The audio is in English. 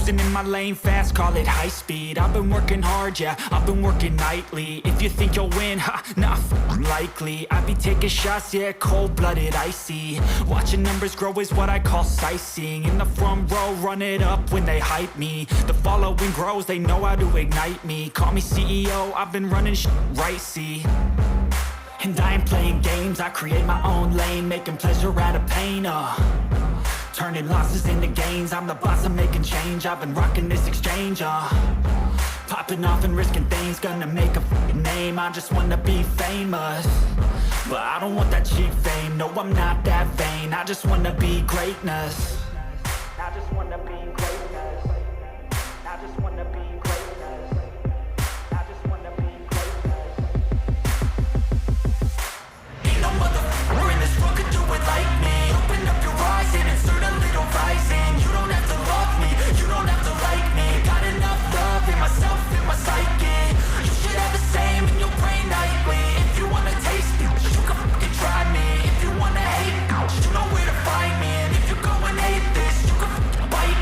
cruising in my lane fast, call it high speed. I've been working hard, yeah, I've been working nightly. If you think you'll win, ha, nah, likely. I be taking shots, yeah, cold-blooded, icy. Watching numbers grow is what I call sightseeing. In the front row, run it up when they hype me. The following grows, they know how to ignite me. Call me CEO, I've been running shit right, see. And I ain't playing games, I create my own lane, making pleasure out of pain, turning losses into gains. I'm the boss, I'm making change. I've been rocking this exchange, popping off and risking things. Gonna make a f***ing name. I just wanna be famous, but I don't want that cheap fame. No, I'm not that vain. I just wanna be greatness.